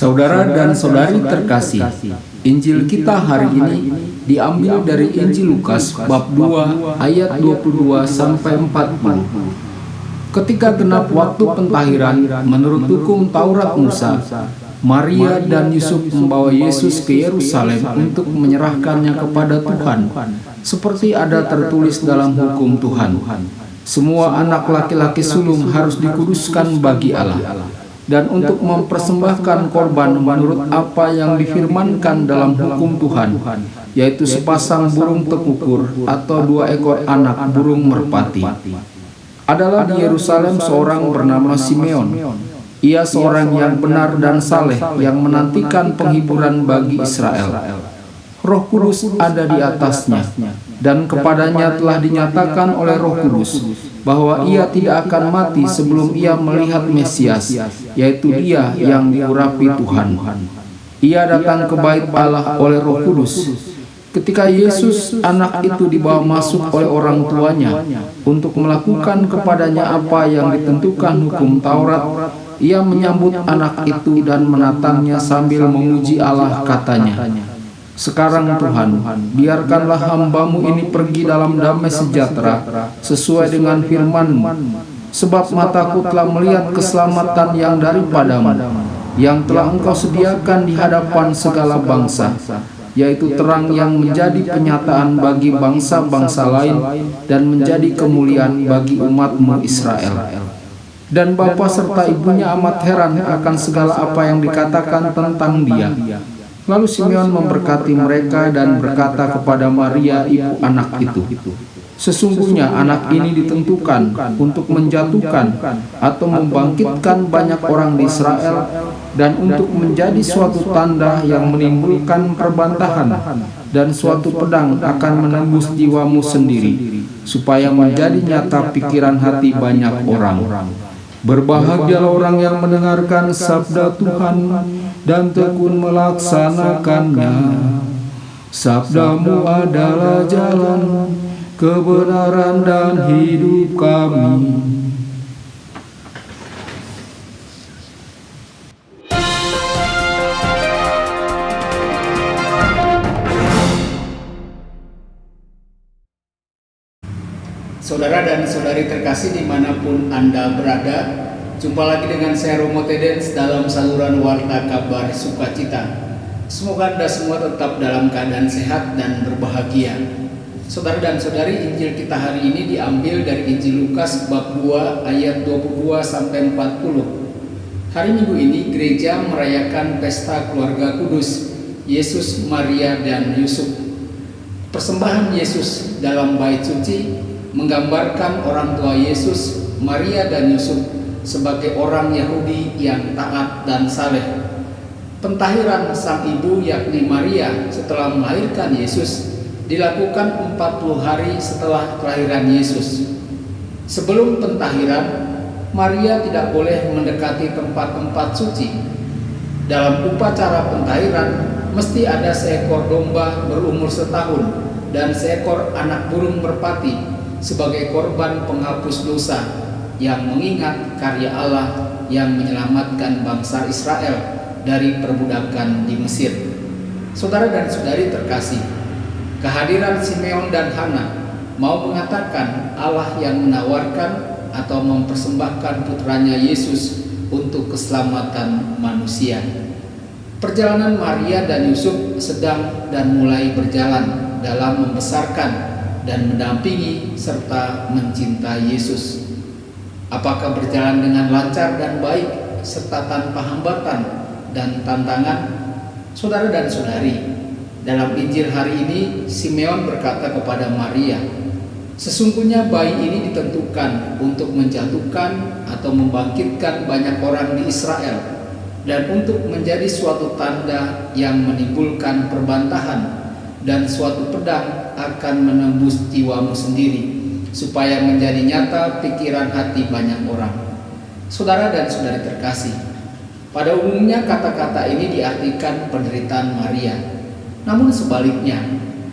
Saudara dan saudari terkasih, Injil kita hari ini diambil dari Injil Lukas bab 2 ayat 22 sampai 40. Ketika genap waktu pentahiran menurut hukum Taurat Musa, Maria dan Yusuf membawa Yesus ke Yerusalem untuk menyerahkannya kepada Tuhan, seperti ada tertulis dalam hukum Tuhan. Semua anak laki-laki sulung harus dikuduskan bagi Allah, dan untuk mempersembahkan korban menurut apa yang difirmankan dalam hukum Tuhan, yaitu sepasang burung tekukur atau 2 ekor anak burung merpati. Adalah di Yerusalem seorang bernama Simeon. Ia seorang yang benar dan saleh yang menantikan penghiburan bagi Israel. Roh Kudus ada di atasnya, dan kepadanya telah dinyatakan oleh Roh Kudus bahwa ia tidak akan mati sebelum ia melihat Mesias, yaitu Dia yang diurapi Tuhan. Ia datang ke bait Allah oleh Roh Kudus. Ketika Yesus anak itu dibawa masuk oleh orang tuanya untuk melakukan kepadanya apa yang ditentukan hukum Taurat, ia menyambut anak itu dan menatangnya sambil memuji Allah, katanya, "Sekarang Tuhan, biarkanlah hamba-Mu ini pergi dalam damai sejahtera sesuai dengan firman-Mu, sebab mataku telah melihat keselamatan yang daripada-Mu, yang telah Engkau sediakan di hadapan segala bangsa, yaitu terang yang menjadi penyataan bagi bangsa-bangsa lain dan menjadi kemuliaan bagi umat-Mu Israel." Dan bapa serta ibunya amat heran akan segala apa yang dikatakan tentang dia. Lalu Simeon memberkati mereka dan berkata kepada Maria ibu anak itu, "Sesungguhnya anak ini ditentukan untuk menjatuhkan atau membangkitkan banyak orang di Israel, dan untuk menjadi suatu tanda yang menimbulkan perbantahan, dan suatu pedang akan menembus jiwamu sendiri, supaya menjadi nyata pikiran hati banyak orang. Berbahagialah orang yang mendengarkan sabda Tuhan dan tekun melaksanakannya. Sabda-Mu adalah jalan, kebenaran dan hidup kami." Saudara dan saudari terkasih dimanapun Anda berada, jumpa lagi dengan saya Romo Tedens dalam saluran Warta Kabar Sukacita. Semoga Anda semua tetap dalam keadaan sehat dan berbahagia. Saudara dan saudari, Injil kita hari ini diambil dari Injil Lukas bab 2 ayat 22 sampai 40. Hari Minggu ini gereja merayakan pesta keluarga kudus Yesus, Maria, dan Yusuf. Persembahan Yesus dalam bait suci menggambarkan orang tua Yesus, Maria, dan Yusuf sebagai orang Yahudi yang taat dan saleh. Pentahiran sang ibu yakni Maria setelah melahirkan Yesus dilakukan 40 hari setelah kelahiran Yesus. Sebelum pentahiran, Maria tidak boleh mendekati tempat-tempat suci. Dalam upacara pentahiran mesti ada seekor domba berumur setahun dan seekor anak burung merpati sebagai korban penghapus dosa yang mengingat karya Allah yang menyelamatkan bangsa Israel dari perbudakan di Mesir. Saudara dan saudari terkasih, kehadiran Simeon dan Hana mau mengatakan Allah yang menawarkan atau mempersembahkan putranya Yesus untuk keselamatan manusia. Perjalanan Maria dan Yusuf sedang dan mulai berjalan dalam membesarkan dan mendampingi serta mencintai Yesus. Apakah berjalan dengan lancar dan baik serta tanpa hambatan dan tantangan? Saudara dan saudari, dalam Injil hari ini Simeon berkata kepada Maria, "Sesungguhnya bayi ini ditentukan untuk menjatuhkan atau membangkitkan banyak orang di Israel, dan untuk menjadi suatu tanda yang menimbulkan perbantahan, dan suatu pedang akan menembus jiwamu sendiri, supaya menjadi nyata pikiran hati banyak orang." Saudara dan saudari terkasih, pada umumnya kata-kata ini diartikan penderitaan Maria. Namun sebaliknya,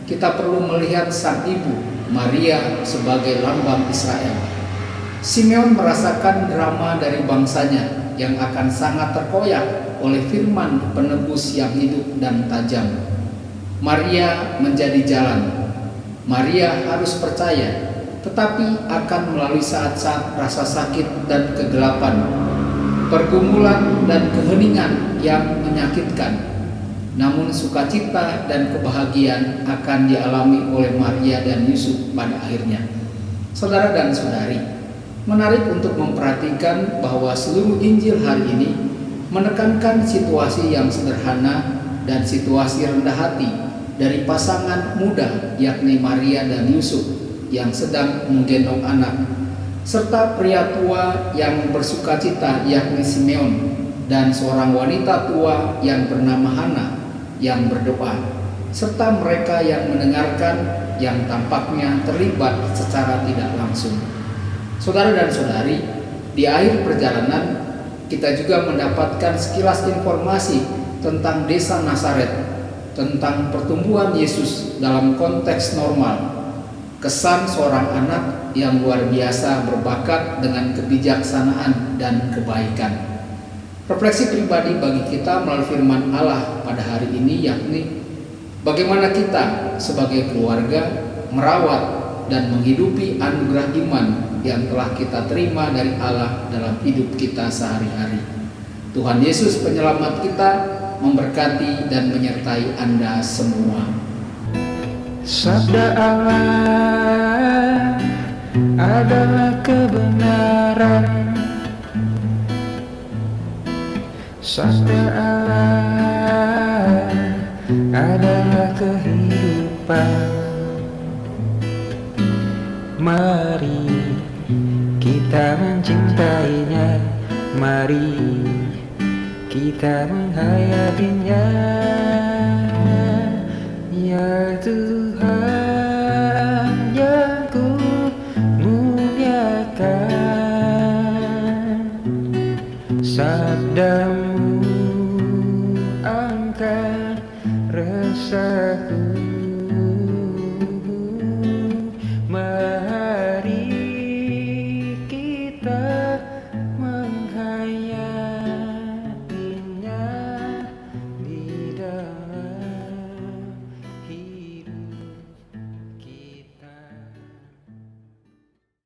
kita perlu melihat sang ibu Maria sebagai lambang Israel. Simeon merasakan drama dari bangsanya yang akan sangat terkoyak oleh firman penebus yang hidup dan tajam. Maria menjadi jalan. Maria harus percaya, tetapi akan melalui saat-saat rasa sakit dan kegelapan, pergumulan dan keheningan yang menyakitkan. Namun sukacita dan kebahagiaan akan dialami oleh Maria dan Yusuf pada akhirnya. Saudara dan saudari, menarik untuk memperhatikan bahwa seluruh Injil hari ini menekankan situasi yang sederhana dan situasi rendah hati dari pasangan muda, yakni Maria dan Yusuf yang sedang menggendong anak, serta pria tua yang bersukacita, yakni Simeon, dan seorang wanita tua yang bernama Hana yang berdoa, serta mereka yang mendengarkan yang tampaknya terlibat secara tidak langsung. Saudara dan saudari, di akhir perjalanan kita juga mendapatkan sekilas informasi tentang desa Nazaret, tentang pertumbuhan Yesus dalam konteks normal, kesan seorang anak yang luar biasa berbakat dengan kebijaksanaan dan kebaikan. Refleksi pribadi bagi kita melalui firman Allah pada hari ini, yakni bagaimana kita sebagai keluarga merawat dan menghidupi anugerah iman yang telah kita terima dari Allah dalam hidup kita sehari-hari. Tuhan Yesus penyelamat kita memberkati dan menyertai Anda semua. Sabda Allah adalah kebenaran. Sabda Allah adalah kehidupan. Mari kita mencintainya, mari kita menghayatinya.